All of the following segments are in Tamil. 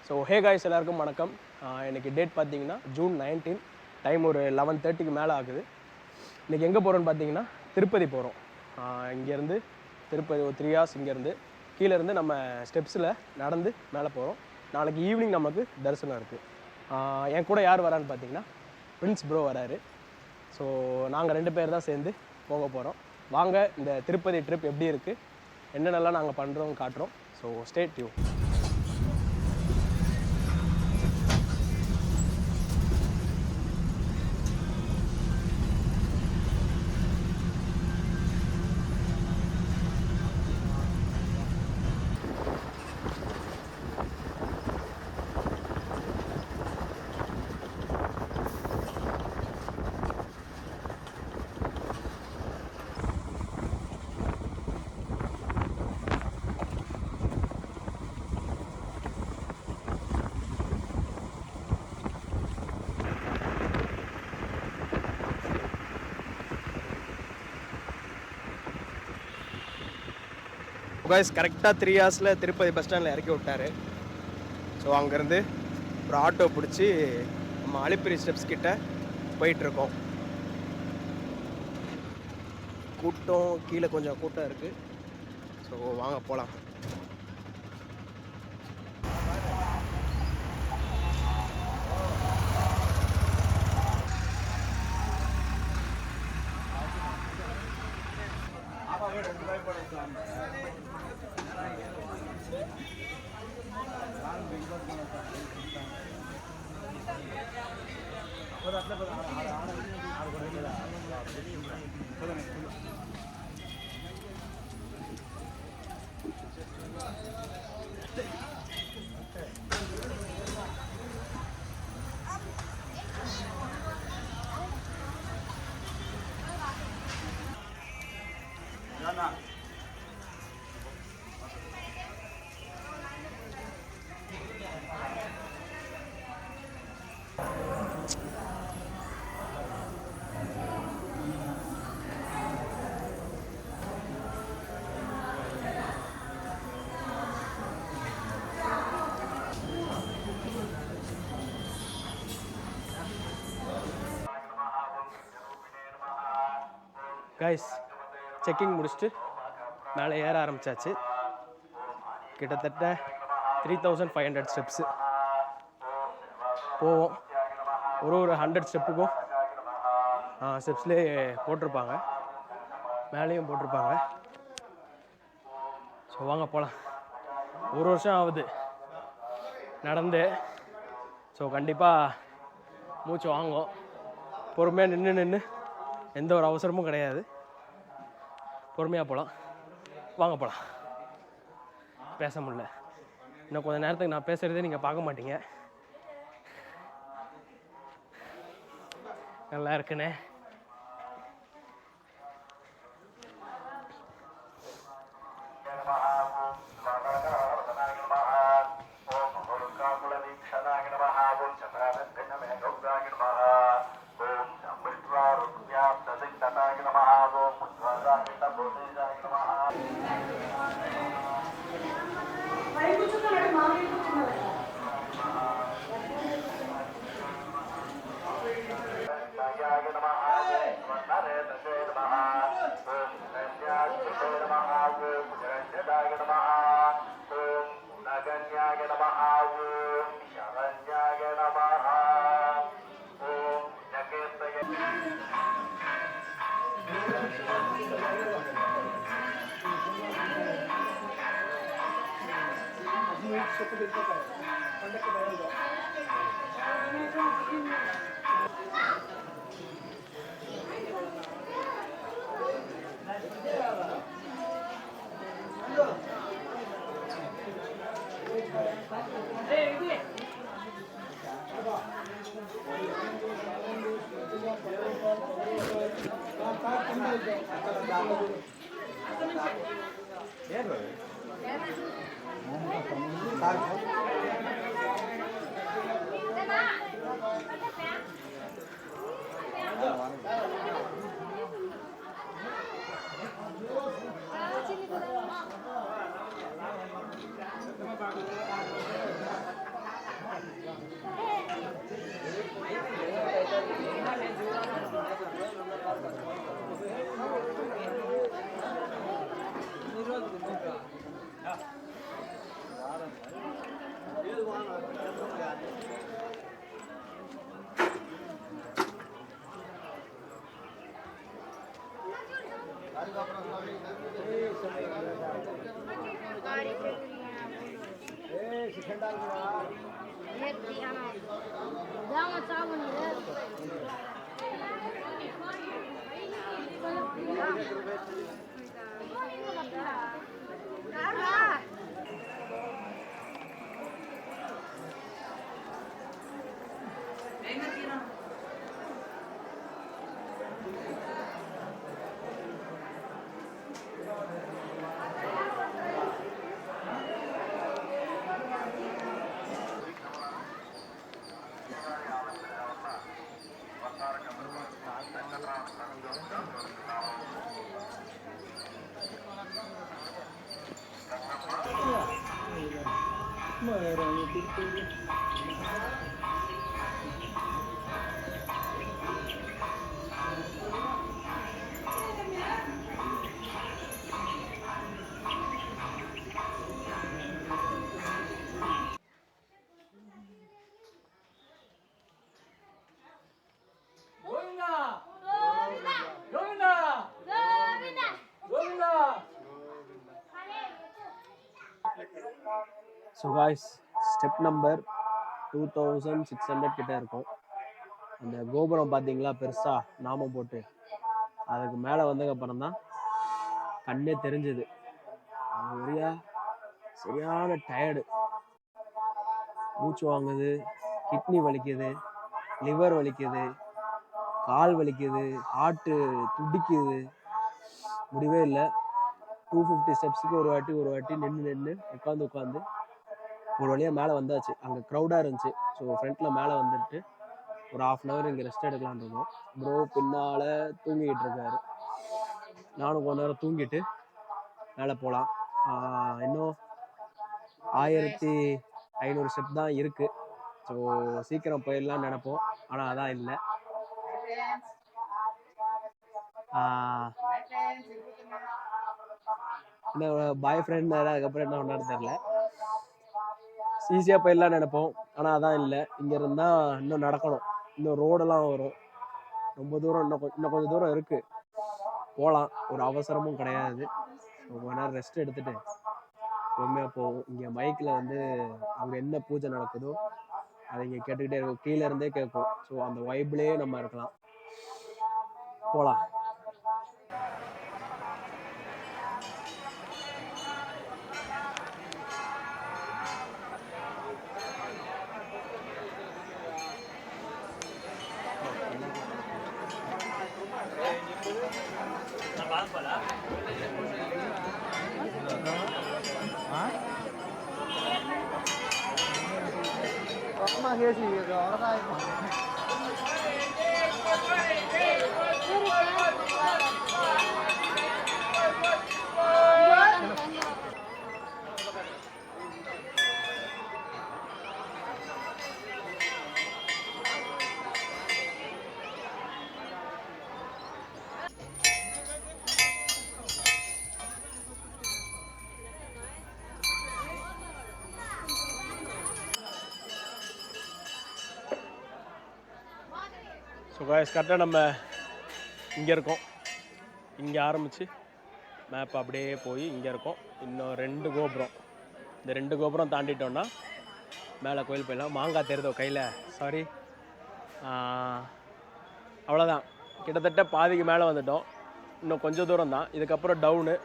ஸோ ஹே காய்ஸ் எல்லாருக்கும் வணக்கம். இன்றைக்கி டேட் பார்த்தீங்கன்னா June 19, டைம் ஒரு 11:30க்கு மேலே ஆகுது. இன்றைக்கி எங்கே போகிறோன்னு பார்த்தீங்கன்னா திருப்பதி போகிறோம். இங்கேருந்து திருப்பதி ஒரு 3 hours இங்கேருந்து கீழேருந்து நம்ம ஸ்டெப்ஸில் நடந்து மேலே போகிறோம். நாளைக்கு ஈவினிங் நமக்கு தரிசனம் இருக்குது. என் கூட யார் வரான்னு பார்த்தீங்கன்னா பிரின்ஸ் ப்ரோ வராரு. ஸோ நாங்கள் 2 பேர் தான் சேர்ந்து போக போகிறோம். வாங்க இந்த திருப்பதி ட்ரிப் எப்படி இருக்குது, என்னென்னலாம் நாங்கள் பண்ணுறோம் காட்டுறோம். So stay tune. கைஸ் கரெக்டாக 3 hours திருப்பதி பஸ் ஸ்டாண்டில் இறக்கி விட்டார். ஸோ அங்கேருந்து ஒரு ஆட்டோ பிடிச்சி நம்ம அலிப்பிரி ஸ்டெப்ஸ் கிட்ட போயிட்டுருக்கோம். கூட்டம் கீழே கொஞ்சம் கூட்டம் இருக்குது. ஸோ வாங்க போகலாம். கைஸ் செக்கிங் முடிச்சுட்டு மேலே ஏற ஆரம்பித்தாச்சு. கிட்டத்தட்ட 3500 ஸ்டெப்ஸு போவோம். ஒரு 100 ஸ்டெப்புக்கும் ஸ்டெப்ஸ்லேயே போட்டிருப்பாங்க, மேலேயும் போட்டிருப்பாங்க. ஸோ வாங்க போகலாம். ஒரு வருஷம் ஆகுது நடந்து. ஸோ கண்டிப்பாக மூச்சு வாங்கும். பொறுமையாக நின்று எந்த ஒரு அவசரமும் கிடையாது. பொறுமையாக போகலாம். வாங்க போகலாம். பேச முடியல. இன்னும் கொஞ்சம் நேரத்துக்கு நான் பேசுகிறதே நீங்கள் பார்க்க மாட்டீங்க. நல்லா இருக்குண்ணே. ஸோ காய்ஸ், ஸ்டெப் நம்பர் 2600 கிட்ட இருக்கும். அந்த கோபுரம் பார்த்தீங்களா பெருசாக நாமம் போட்டு, அதுக்கு மேலே வந்ததுக்கப்புறம் தான் கண்ணே தெரிஞ்சுது. அது சரியான டயர்டு, மூச்சு வாங்குது, கிட்னி வலிக்குது, லிவர் வலிக்குது, கால் வலிக்குது, ஹார்ட்டு துடிக்குது, முடிவே இல்லை. 250 ஸ்டெப்ஸுக்கு ஒரு வாட்டி நின்று உட்காந்து ஒரு வழியாக மேலே வந்தாச்சு. அங்கே க்ரௌடாக இருந்துச்சு. ஸோ ஃப்ரண்ட்டில் மேலே வந்துட்டு ஒரு 1/2 hour இங்கே ரெஸ்ட் எடுக்கலான் இருக்கோம். ப்ரோ பின்னால் தூங்கிக்கிட்டு இருக்காரு. நானும் கொஞ்ச நேரம் தூங்கிட்டு மேலே போகலாம். இன்னும் 1500 ஸ்டெப் தான் இருக்குது. ஸோ சீக்கிரம் போயிடலான்னு நினைப்போம், ஆனால் அதான் இல்லை. இன்னும் பாய் ஃப்ரெண்ட் அதுக்கப்புறம் என்ன பண்ணான்னு தெரில. ஈஸியாக போயிடலான்னு நினைப்போம், ஆனால் அதான் இல்லை. இங்கே இருந்தால் இன்னும் நடக்கணும், இன்னும் ரோடெல்லாம் வரும், ரொம்ப தூரம், இன்னும் கொஞ்சம் தூரம் இருக்குது. போகலாம், ஒரு அவசரமும் கிடையாது. கொஞ்ச நேரம் ரெஸ்ட் எடுத்துகிட்டு பொறுமையாக போகும். இங்கே மைக்கில் வந்து அங்கே என்ன பூஜை நடக்குதோ அதை இங்கே கேட்டுக்கிட்டே இருக்கும், கீழே இருந்தே கேட்கும். ஸோ அந்த வைப்லேயே நம்ம இருக்கலாம். போகலாம். ஸோ காய்ஸ், கரெக்டாக நம்ம இங்கே இருக்கோம். இங்கே ஆரம்பித்து மேப் அப்படியே போய் இங்கே இருக்கோம். இன்னும் 2 கோபுரம், இந்த 2 கோபுரம் தாண்டிட்டோன்னா மேலே கோயில் போயிடலாம். மாங்காய் தெரியுதோ கையில், சாரி. அவ்வளோதான், கிட்டத்தட்ட பாதிக்கு மேலே வந்துட்டோம். இன்னும் கொஞ்சம் தூரம் தான். இதுக்கப்புறம் டவுனு,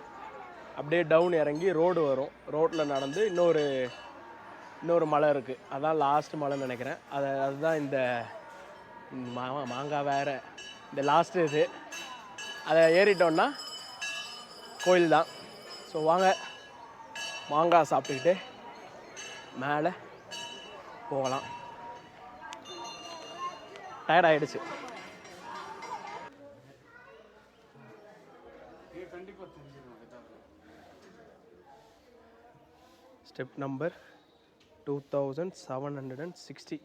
அப்படியே டவுன் இறங்கி ரோடு வரும். ரோட்டில் நடந்து இன்னொரு மலை இருக்குது, அதான் லாஸ்ட் மலைன்னு நினைக்கிறேன். அதுதான் இந்த மாங்காய் வேறு, இந்த லாஸ்ட்டு இது. அதை ஏறிட்டோன்னா கோயில் தான். ஸோ வாங்க, மாங்காய் சாப்பிட்டுக்கிட்டு மேலே போகலாம். டயர்ட் ஆகிடுச்சு. Step number 2760.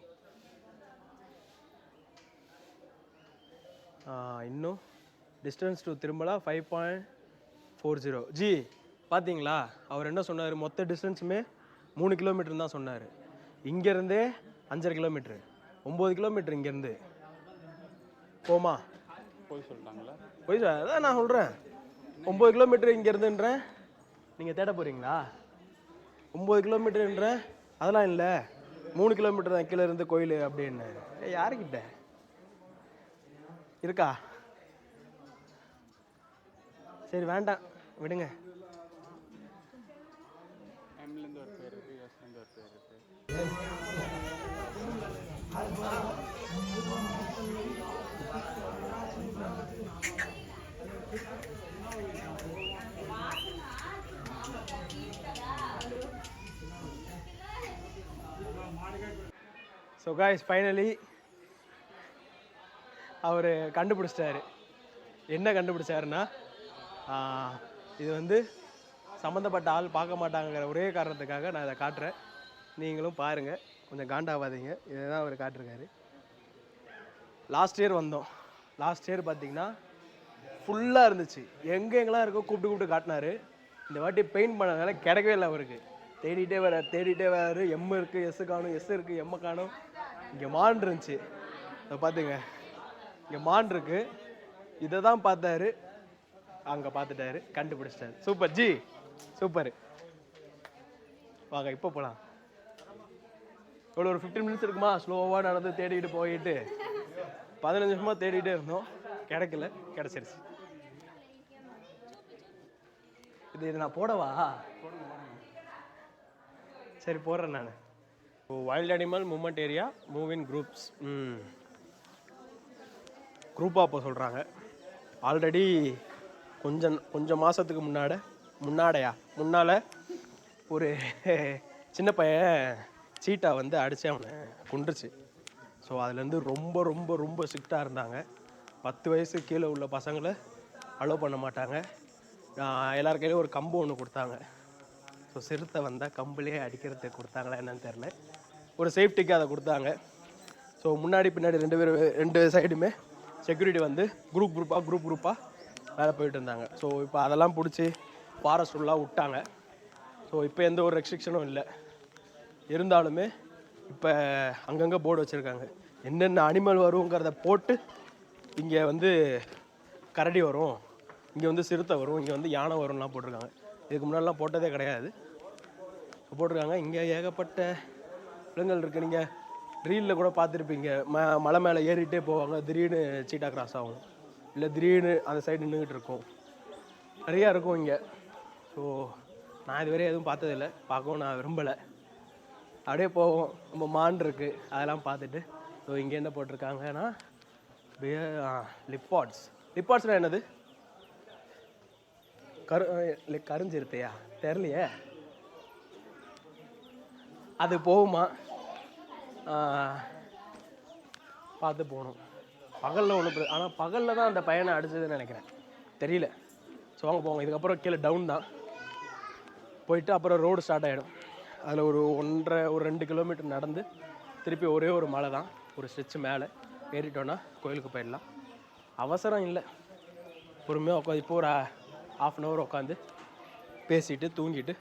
இன்னும் டிஸ்டன்ஸ் டு திரும்பலா 5.40. ஜி பார்த்தீங்களா, அவர் என்ன சொன்னார்? மொத்த டிஸ்டன்ஸுமே 3 கிலோமீட்டர் தான் சொன்னார். இங்கேருந்தே 5.5 கிலோமீட்ரு, 9 கிலோமீட்டர் இங்கேருந்து. போமா போய் சொல்லிட்டாங்களா? போய் அதான் நான் சொல்கிறேன், 9 கிலோமீட்டர் இங்கேருந்துன்றேன். நீங்கள் தேட போகிறீங்களா? 9 கிலோமீட்டருன்றேன், அதெல்லாம் இல்லை 3 கிலோமீட்டர் தான் கீழே இருந்து கோயில் அப்படின்னு. யாருக்கிட்ட இருக்கா? சரி வேண்டாம் விடுங்க. ஸோ காய்ஸ் ஃபைனலி அவர் கண்டுபிடிச்சிட்டாரு. என்ன கண்டுபிடிச்சாருன்னா, இது வந்து சம்மந்தப்பட்ட ஆள் பார்க்க மாட்டாங்கிற ஒரே காரணத்துக்காக நான் இதை காட்டுறேன். நீங்களும் பாருங்கள், கொஞ்சம் காண்டாகாதீங்க. இதை தான் அவர் காட்டிருக்காரு. லாஸ்ட் இயர் வந்தோம். லாஸ்ட் இயர் பார்த்தீங்கன்னா ஃபுல்லாக இருந்துச்சு. எங்கெங்கெல்லாம் இருக்கோ கூப்பிட்டு காட்டினாரு. இந்த வாட்டி பெயிண்ட் பண்ணதுனால கிடைக்கவே இல்லை அவருக்கு. தேடிட்டே வராரு. எம் இருக்குது, எஸ் காணும், எஸ் இருக்குது, எம் காணும். இங்கே மான் இருந்துச்சு, அதை பார்த்துங்க. இங்கே மான் இருக்கு. இதை தான் பார்த்தாரு, அங்கே பார்த்துட்டாரு, கண்டுபிடிச்சிட்டாரு. Super G, super. வாங்க இப்போ போகலாம். இவ்வளோ ஒரு 15 மினிட்ஸ் இருக்குமா? ஸ்லோவாக நடந்து தேடிக்கிட்டு போயிட்டு 15 நிமிஷமாக தேடிகிட்டே இருந்தோம், கிடைக்கல. கிடச்சிருச்சு. இது நான் போடவா? சரி போடுறேன் நான். Wild animal movement area move in groups. குரூப்பாக போக சொல்கிறாங்க. ஆல்ரெடி கொஞ்சம் மாதத்துக்கு முன்னால் ஒரு சின்ன பையன் சீட்டா வந்து அடித்து அவனை கொண்டுருச்சு. ஸோ அதுலேருந்து ரொம்ப ரொம்ப ரொம்ப ஸ்ட்ரிக்டாக இருந்தாங்க. 10 வயசு கீழே உள்ள பசங்களை அலோவ் பண்ண மாட்டாங்க. எல்லார் கையிலையும் ஒரு கம்பு ஒன்று கொடுத்தாங்க. ஸோ சிறுத்தை வந்தால் கம்புலேயே அடிக்கிறதுக்கு கொடுத்தாங்களா என்னன்னு தெரில. ஒரு சேஃப்டிக்கு அதை கொடுத்தாங்க. ஸோ முன்னாடி பின்னாடி 2 சைடுமே செக்யூரிட்டி வந்து குரூப்பாக வேலை போயிட்டு இருந்தாங்க. ஸோ இப்போ அதெல்லாம் பிடிச்சி ஃபாரஸ்ட் ஃபுல்லாக விட்டாங்க. ஸோ இப்போ எந்த ஒரு ரெஸ்ட்ரிக்ஷனும் இல்லை. இருந்தாலுமே இப்போ அங்கங்கே போர்டு வச்சுருக்காங்க. என்னென்ன அனிமல் வருங்கிறத போட்டு, இங்கே வந்து கரடி வரும், இங்கே வந்து சிறுத்தை வரும், இங்கே வந்து யானை வரும்லாம் போட்டிருக்காங்க. இதுக்கு முன்னாடிலாம் போட்டதே கிடையாது, போட்டிருக்காங்க. இங்கே ஏகப்பட்ட விலங்குகள் இருக்குது. நீங்கள் ரீலில் கூட பார்த்துருப்பீங்க. மலை மேலே ஏறிட்டே போவாங்க, திடீர்னு சீட்டா கிராஸ் ஆகும், இல்லை திடீர்னு அந்த சைடு நின்றுக்கிட்டு இருக்கும். நிறையா இருக்கும் இங்கே. ஸோ நான் இதுவரை எதுவும் பார்த்ததில்லை, பார்க்கவும் நான் விரும்பலை. அப்படியே போவோம். நம்ம மான் இருக்குது, அதெல்லாம் பார்த்துட்டு. ஸோ இங்கே என்ன போட்டிருக்காங்கன்னா லிப்பாட்ஸ்னால் என்னது? கருஞ்சிருத்தையா தெரியலையே. அது போகுமா, பார்த்து போகணும். பகலில் ஒன்று, ஆனால் பகலில் தான் அந்த பையனை அடிச்சதுன்னு நினைக்கிறேன், தெரியல. ஸோ வாங்க போங்க. இதுக்கப்புறம் கீழே டவுன் தான் போயிட்டு அப்புறம் ரோடு ஸ்டார்ட் ஆகிடும். அதில் ஒரு 2 கிலோமீட்டர் நடந்து திருப்பி ஒரே ஒரு மலை தான், ஒரு ஸ்ட்ரெச்சு மேலே ஏறிட்டோன்னா கோயிலுக்கு போயிடலாம். அவசரம் இல்லை, பொறுமையாக உட்காந்து. இப்போ ஒரு ½ அன் ஹவர் உட்காந்து பேசிட்டு தூங்கிட்டு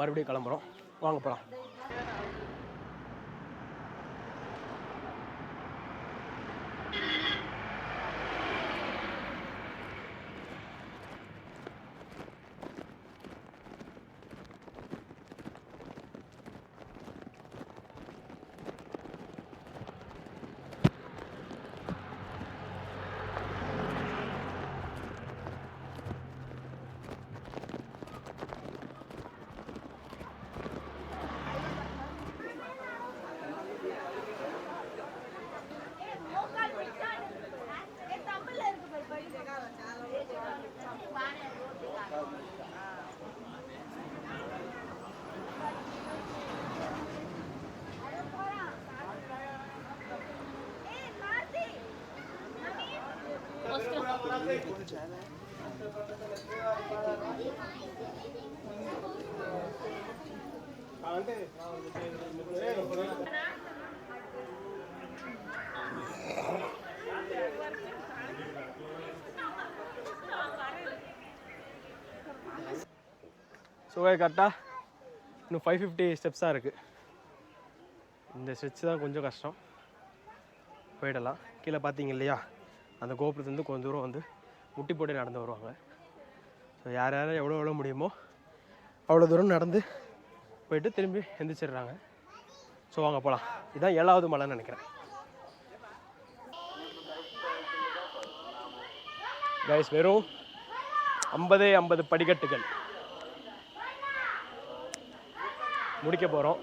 மறுபடியும் கிளம்புறோம். வாங்க போகலாம். ஸோ கரெக்டாக இன்னும் 550 ஸ்டெப்ஸாக இருக்குது. இந்த ஸ்ட்ரெச் தான் கொஞ்சம் கஷ்டம். போயிடலாம். கீழே பார்த்தீங்க இல்லையா, அந்த கோபுரத்துலேருந்து கொஞ்சம் தூரம் வந்து முட்டி போட்டு நடந்து வருவாங்க. ஸோ யார் எவ்வளோ முடியுமோ அவ்வளோ தூரம் நடந்து போயிட்டு திரும்பி எந்திரிச்சிடுறாங்க. ஸோ வாங்க போகலாம். இதுதான் 7வது மலைன்னு நினைக்கிறேன். கைஸ் வெறும் 50 படிக்கட்டுகள் முடிக்க போகிறோம்.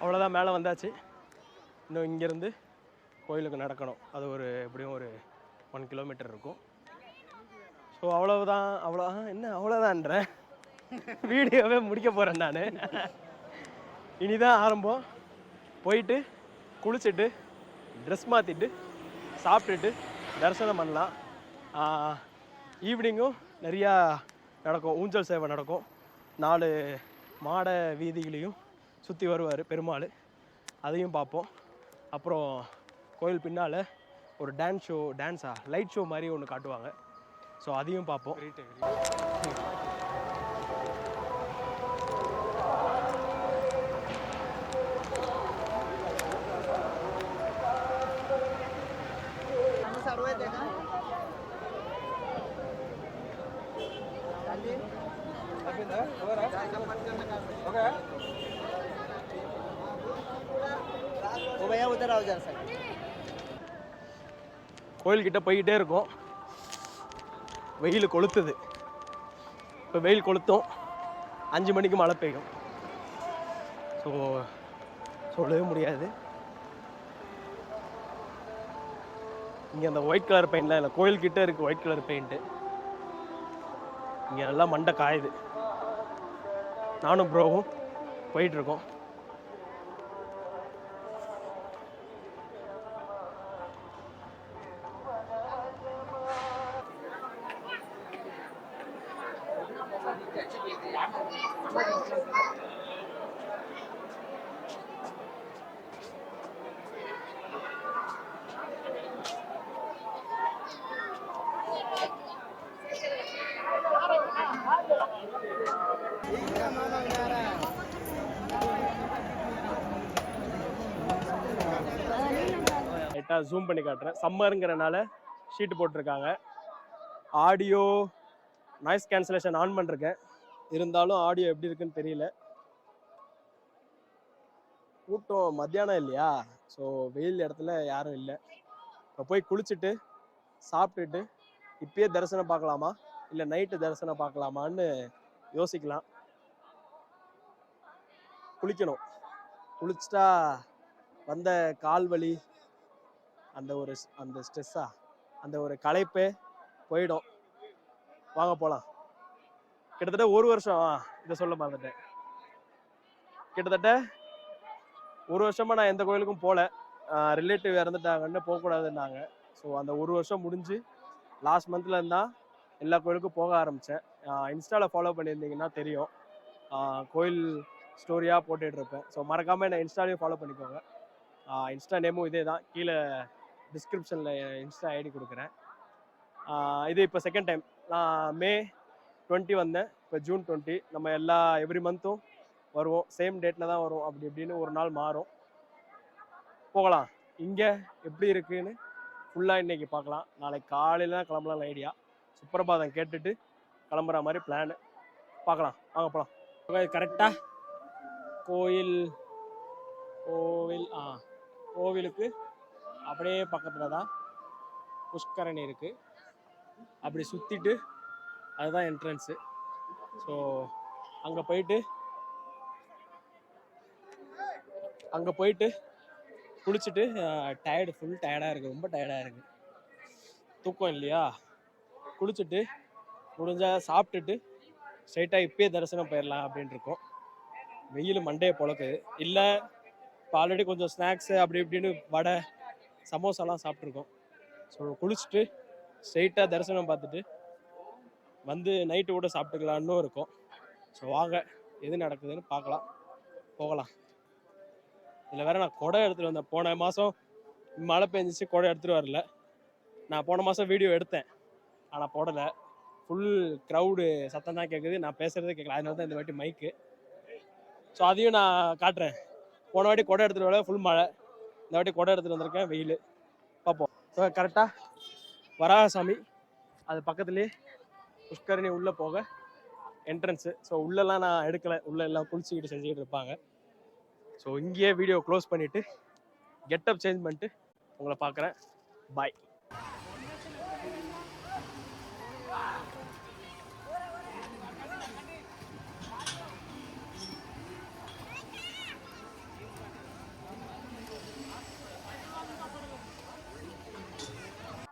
அவ்வளோதான், மேலே வந்தாச்சு. இன்னும் இங்கேருந்து கோயிலுக்கு நடக்கணும். அது எப்படியும் ஒரு 1 கிலோமீட்டர் இருக்கும். ஸோ அவ்வளோதான். என்ன அவ்வளோதான்ற வீடியோவே முடிக்க போகிறேன் நான். இனிதான் ஆரம்பம். போயிட்டு குளிச்சுட்டு ட்ரெஸ் மாற்றிட்டு சாப்பிட்டுட்டு தரிசனம் பண்ணலாம். ஈவினிங்கும் நிறையா நடக்கும், ஊஞ்சல் சேவை நடக்கும். 4 மாட வீதிகளையும் சுற்றி வருவார் பெருமாள், அதையும் பார்ப்போம். அப்புறம் கோயில் பின்னால் ஒரு லைட் ஷோ மாதிரி ஒன்று காட்டுவாங்க. ஸோ அதையும் பார்ப்போம். கோயில்கிட்ட போய்கிட்டே இருக்கும். வெயில் கொளுத்துது. இப்போ வெயில் கொளுத்தும். 5 மணிக்கு மழை பெய்யும். ஸோ சொல்லவே முடியாது. இங்கே அந்த ஒயிட் கலர் பெயிண்ட்லாம் இல்லை, கோயில்கிட்ட இருக்குது ஒயிட் கலர் பெயிண்ட்டு. இங்கே நல்லா மண்டை காயுது. நானும் ப்ரோவும் போயிட்டுருக்கோம். ஜூம் பண்ணி காட்டுறேன். சம்மருங்கிறனால ஷீட்டு போட்டிருக்காங்க. ஆடியோ நாய்ஸ் கேன்சலேஷன் ஆன் பண்ணிருக்கேன். இருந்தாலும் ஆடியோ எப்படி இருக்குன்னு தெரியல. கூட்டம் மத்தியானம் இல்லையா, ஸோ வெயில் இடத்துல யாரும் இல்லை. இப்போ போய் குளிச்சுட்டு சாப்பிட்டுட்டு இப்பயே தரிசனம் பார்க்கலாமா இல்லை நைட்டு தரிசனம் பார்க்கலாமான்னு யோசிக்கலாம். குளிக்கணும். குளிச்சுட்டா வந்த கால் வலி, அந்த ஸ்ட்ரெஸ்ஸா அந்த ஒரு களைப்பே போயிடும். வாங்க போகலாம். கிட்டத்தட்ட 1 வருஷம், இதை சொல்ல மறந்துட்டேன். கிட்டத்தட்ட 1 வருஷமா நான் எந்த கோயிலுக்கும் போகல. ரிலேட்டிவ் இறந்துட்டாங்கன்னு போகக்கூடாதுன்னாங்க. ஸோ அந்த 1 வருஷம் முடிஞ்சு லாஸ்ட் மந்த்ல இருந்தா எல்லா கோயிலுக்கும் போக ஆரம்பித்தேன். இன்ஸ்டாவில் ஃபாலோ பண்ணியிருந்தீங்கன்னா தெரியும், கோயில் ஸ்டோரியாக போட்டுட்டு இருப்பேன். ஸோ மறக்காமல் என்னை இன்ஸ்டாலையும் ஃபாலோ பண்ணிக்கோங்க. இன்ஸ்டா நேமும் இதே தான். கீழே டிஸ்கிரிப்ஷனில் இன்ஸ்டா ஐடி கொடுக்குறேன். இது இப்போ செகண்ட் டைம். நான் May 20 வந்தேன், இப்போ June 20. நம்ம எவ்ரி மந்த்தும் வருவோம், சேம் டேட்டில் தான் வரும். அப்படி இப்படின்னு ஒரு நாள் மாறும். போகலாம். இங்கே எப்படி இருக்குன்னு ஃபுல்லாக இன்றைக்கி பார்க்கலாம். நாளைக்கு காலையில் தான் கிளம்பலாம் ஐடியா. சுப்பிரபாதம் கேட்டுட்டு கிளம்புற மாதிரி பிளானு. பார்க்கலாம், வாங்க போகலாம். கரெக்டாக கோவிலுக்கு அப்படியே பக்கத்தில் தான் புஷ்கரணி இருக்குது. அப்படி சுற்றிட்டு அதுதான் என்ட்ரன்ஸு. ஸோ அங்கே போயிட்டு குளிச்சுட்டு ஃபுல் டயர்டாக இருக்குது, ரொம்ப டயர்டாக இருக்குது, தூக்கம் இல்லையா. குளிச்சுட்டு முடிஞ்சால் சாப்பிட்டுட்டு ஸ்ட்ரைட்டாக இப்பயே தரிசனம் போயிடலாம் அப்படின்ட்டு இருக்கோம். வெயில் மண்டையை பொழக்குது. இல்லை இப்போ ஆல்ரெடி கொஞ்சம் ஸ்நாக்ஸு அப்படி இப்படின்னு வடை சமோசாலாம் சாப்பிட்ருக்கோம். ஸோ குளிச்சுட்டு ஸ்ட்ரைட்டாக தரிசனம் பார்த்துட்டு வந்து நைட்டு கூட சாப்பிட்டுக்கலான்னு இருக்கும். ஸோ வாங்க எது நடக்குதுன்னு பார்க்கலாம், போகலாம். இதில் வேறு நான் குடை எடுத்துகிட்டு வந்தேன். போன மாதம் மழை பெஞ்சிச்சு, குடை எடுத்துகிட்டு வரல. நான் போன மாதம் வீடியோ எடுத்தேன், ஆனால் போடலை. ஃபுல் க்ரௌடு சத்தம் தான் கேட்குது, நான் பேசுகிறதே கேட்கல. அதனால தான் இந்த வாட்டி மைக்கு. ஸோ அதையும் நான் காட்டுறேன். போன வாட்டி கொடை எடுத்துகிட்டு வர ஃபுல் மழை, இந்த வாட்டி கொடை எடுத்துகிட்டு வந்திருக்கேன், வெயில். பார்ப்போம். ஸோ கரெக்டாக வராகசாமி அது பக்கத்துலேயே புஷ்கரணி உள்ளே போக என்ட்ரன்ஸு. ஸோ உள்ளெல்லாம் நான் எடுக்கலை, உள்ளே எல்லாம் குளிச்சுக்கிட்டு செஞ்சுக்கிட்டு இருப்பாங்க. ஸோ இங்கேயே வீடியோ க்ளோஸ் பண்ணிவிட்டு கெட்டப் சேஞ்ச் பண்ணிட்டு உங்களை பார்க்குறேன். பாய்.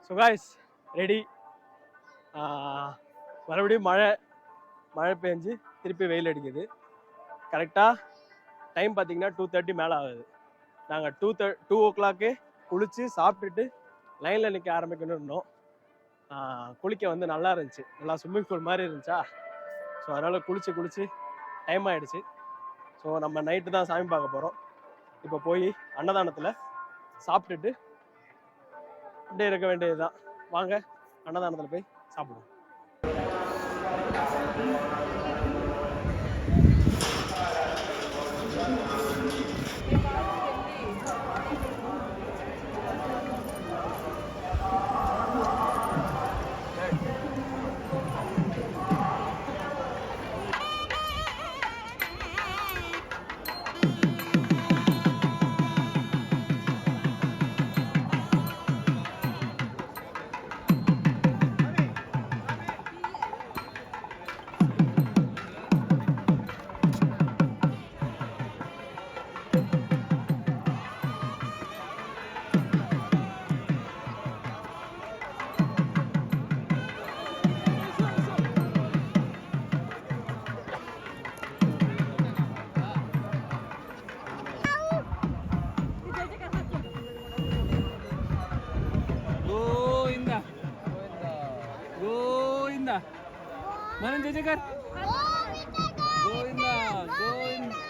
So guys ready. மறுபடியும் மழை பெஞ்சு திருப்பி வெயில் அடிக்குது. கரெக்டாக டைம் பார்த்தீங்கன்னா 2:30 மேலே ஆகுது. நாங்கள் 2 o'clock குளித்து சாப்பிட்டுட்டு லைனில் நிற்க ஆரம்பிக்கணும்னு இருந்தோம். குளிக்க வந்து நல்லா இருந்துச்சு, நல்லா ஸ்விம்மிங் பூல் மாதிரி இருந்துச்சா. ஸோ அதனால் குளிச்சு டைம் ஆகிடுச்சு. ஸோ நம்ம நைட்டு தான் சாமி பார்க்க போகிறோம். இப்போ போய் அன்னதானத்தில் சாப்பிட்டுட்டு அப்படியே இருக்க வேண்டியது தான். வாங்க அன்னதானத்தில் போய் சாப்பிடுவோம். Mana jajakan? Govinda, Govinda.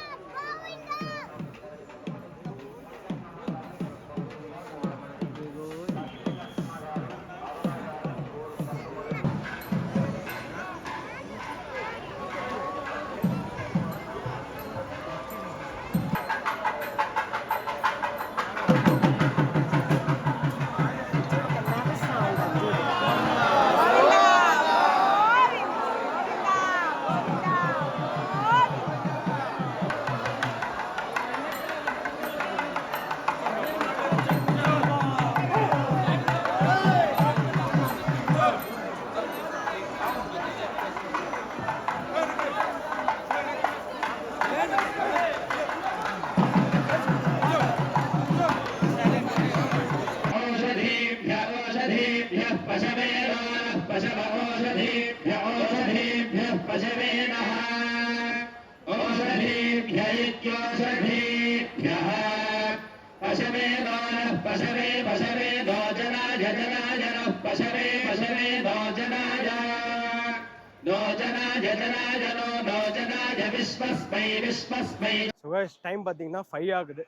So guys, time பார்த்தீங்கன்னா 5 ஆகுது.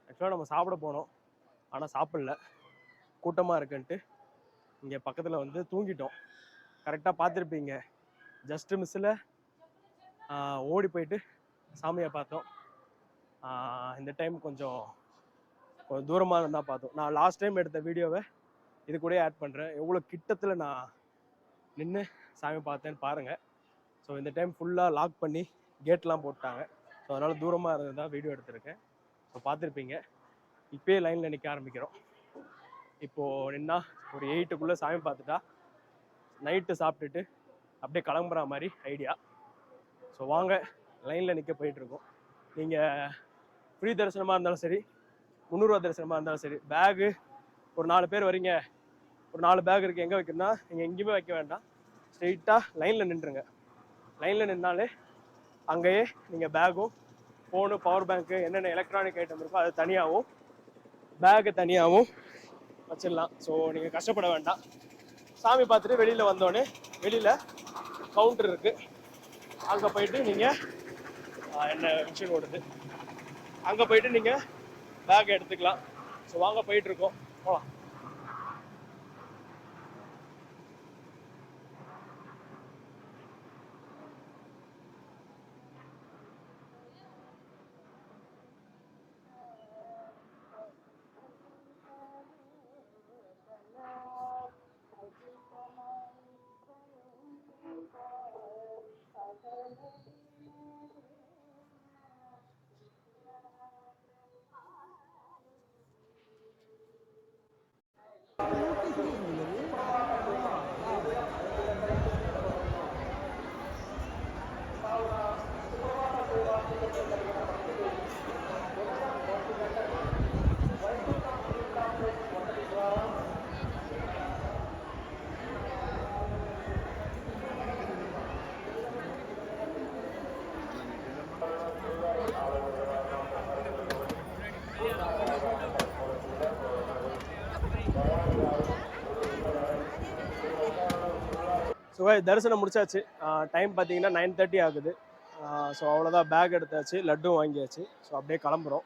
ஆக்சுவலாக நம்ம சாப்பிட போனோம், ஆனால் சாப்பிடல, கூட்டமாக இருக்குன்ட்டு இங்கே பக்கத்தில் வந்து தூங்கிட்டோம். கரெக்டாக பார்த்துருப்பீங்க, ஜஸ்ட்டு மிஸ்ஸில் ஓடி போயிட்டு சாமியை பார்த்தோம். இந்த டைம் கொஞ்சம் தூரமாக இருந்தால் பார்த்தோம். நான் லாஸ்ட் டைம் எடுத்த வீடியோவை இது கூட ஆட் பண்ணுறேன், எவ்வளோ கிட்டத்தில் நான் நின்று சாமி பார்த்தேன்னு பாருங்கள். ஸோ இந்த டைம் ஃபுல்லாக லாக் பண்ணி கேட்லாம் போட்டாங்க. ஸோ அதனால் தூரமாக இருந்து தான் வீடியோ எடுத்திருக்கேன். ஸோ பார்த்துருப்பீங்க. இப்போயே லைனில் நிற்க ஆரம்பிக்கிறோம். இப்போது நின்னா ஒரு 8க்குள்ளே சாமி பார்த்துட்டா நைட்டு சாப்பிட்டுட்டு அப்படியே கிளம்புற மாதிரி ஐடியா. ஸோ வாங்க லைனில் நிற்க போயிட்டுருக்கோம். நீங்கள் ஃப்ரீ தரிசனமாக இருந்தாலும் சரி, 300 ரூபா தரிசனமாக இருந்தாலும் சரி, பேகு ஒரு 4 பேர் வரீங்க, ஒரு 4 பேக் இருக்குது, எங்கே வைக்கணும்னா நீங்கள் எங்கேயுமே வைக்க வேண்டாம், ஸ்ட்ரெயிட்டாக லைனில் நின்றுங்க. லைனில் நின்னாலே அங்கேயே நீங்கள் பேகும், ஃபோனு, பவர் பேங்க்கு, என்னென்ன எலக்ட்ரானிக் ஐட்டம் இருக்கோ அது தனியாகவும் பேக்கு தனியாகவும் வச்சிடலாம். ஸோ நீங்கள் கஷ்டப்பட வேண்டாம். சாமி பார்த்துட்டு வெளியில் வந்தோடனே வெளியில் கவுண்டர் இருக்குது, அங்கே போயிட்டு நீங்கள் என்ன மிஷின் ஓடுது, அங்கே போயிட்டு நீங்கள் பேக்கை எடுத்துக்கலாம். ஸோ வாங்க போயிட்டுருக்கோம், போகலாம். ஸோ தரிசனம் முடிச்சாச்சு. டைம் பார்த்தீங்கன்னா 9:30 ஆகுது. ஸோ அவ்வளோதான், பேக் எடுத்தாச்சு, லட்டும் வாங்கியாச்சு. ஸோ அப்படியே கிளம்புறோம்.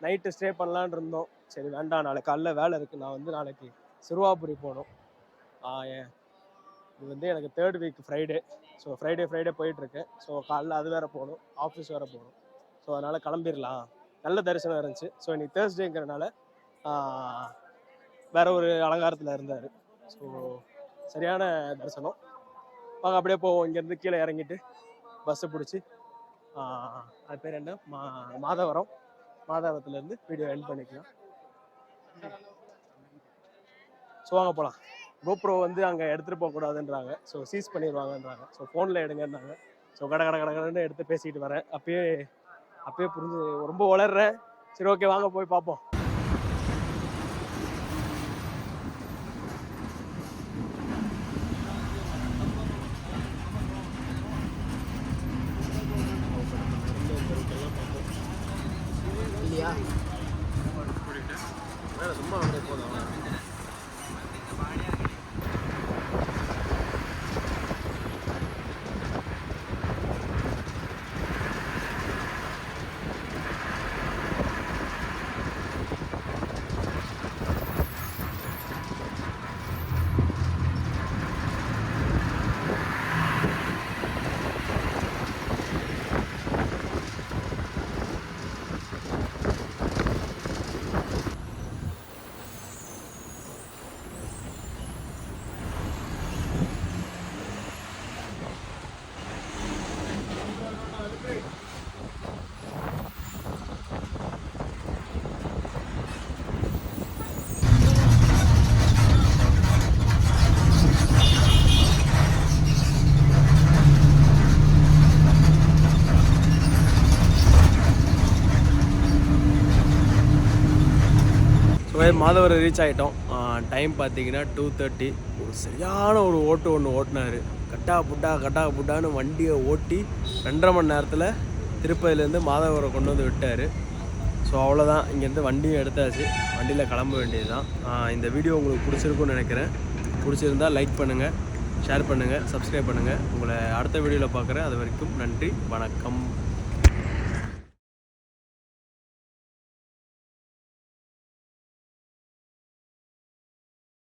நைட்டு ஸ்டே பண்ணலான் இருந்தோம். சரி வேண்டாம், நாளைக்கு காலைல வேலை இருக்குது. நான் வந்து நாளைக்கு சிறுவாபுரி போகணும். இது வந்து எனக்கு 3rd week Friday. So Friday போயிட்டுருக்கேன். ஸோ காலைல அது வேறு போகணும், ஆஃபீஸ் வேறு போகணும். ஸோ அதனால் கிளம்பிடலாம். நல்ல தரிசனம் இருந்துச்சு. ஸோ இன்னைக்கு தேர்ஸ்டேங்கிறனால வேறு ஒரு அலங்காரத்தில் இருந்தார். ஸோ சரியான தரிசனம். வாங்க அப்படியே போவோம். இங்கேருந்து கீழே இறங்கிட்டு பஸ்ஸை பிடிச்சி அது பேர் என்ன, மாதவரத்துலேருந்து வீடியோ எண்ட் பண்ணிக்கலாம். ஸோ வாங்க போகலாம். கோப்ரோ வந்து அங்கே எடுத்துகிட்டு போகக்கூடாதுன்றாங்க. ஸோ சீஸ் பண்ணிடுவாங்கன்றாங்க. ஸோ ஃபோனில் எடுங்கன்றாங்க. ஸோ கடை எடுத்து பேசிக்கிட்டு வரேன். அப்பயே புரிஞ்சு ரொம்ப வளர்றேன். சரி ஓகே, வாங்க போய் பார்ப்போம். இல்லையா வேறு சும்மா அப்படியே போதும். மாதவரம் ரீச் ஆகிட்டோம். டைம் பார்த்தீங்கன்னா 2:30. ஒரு சரியான ஒரு ஓட்டு ஒன்று ஓட்டினார். கட்டா புட்டான்னு வண்டியை ஓட்டி 2.5 மணி நேரத்தில் திருப்பதிலேருந்து மாதவரம் கொண்டு வந்து விட்டார். ஸோ அவ்வளோதான், இங்கேருந்து வண்டியும் எடுத்தாச்சு. வண்டியில் கிளம்ப வேண்டியது தான். இந்த வீடியோ உங்களுக்கு பிடிச்சிருக்குன்னு நினைக்கிறேன். பிடிச்சிருந்தால் லைக் பண்ணுங்கள், ஷேர் பண்ணுங்கள், சப்ஸ்கிரைப் பண்ணுங்கள். உங்களை அடுத்த வீடியோவில் பார்க்குறேன். அது வரைக்கும் நன்றி, வணக்கம்.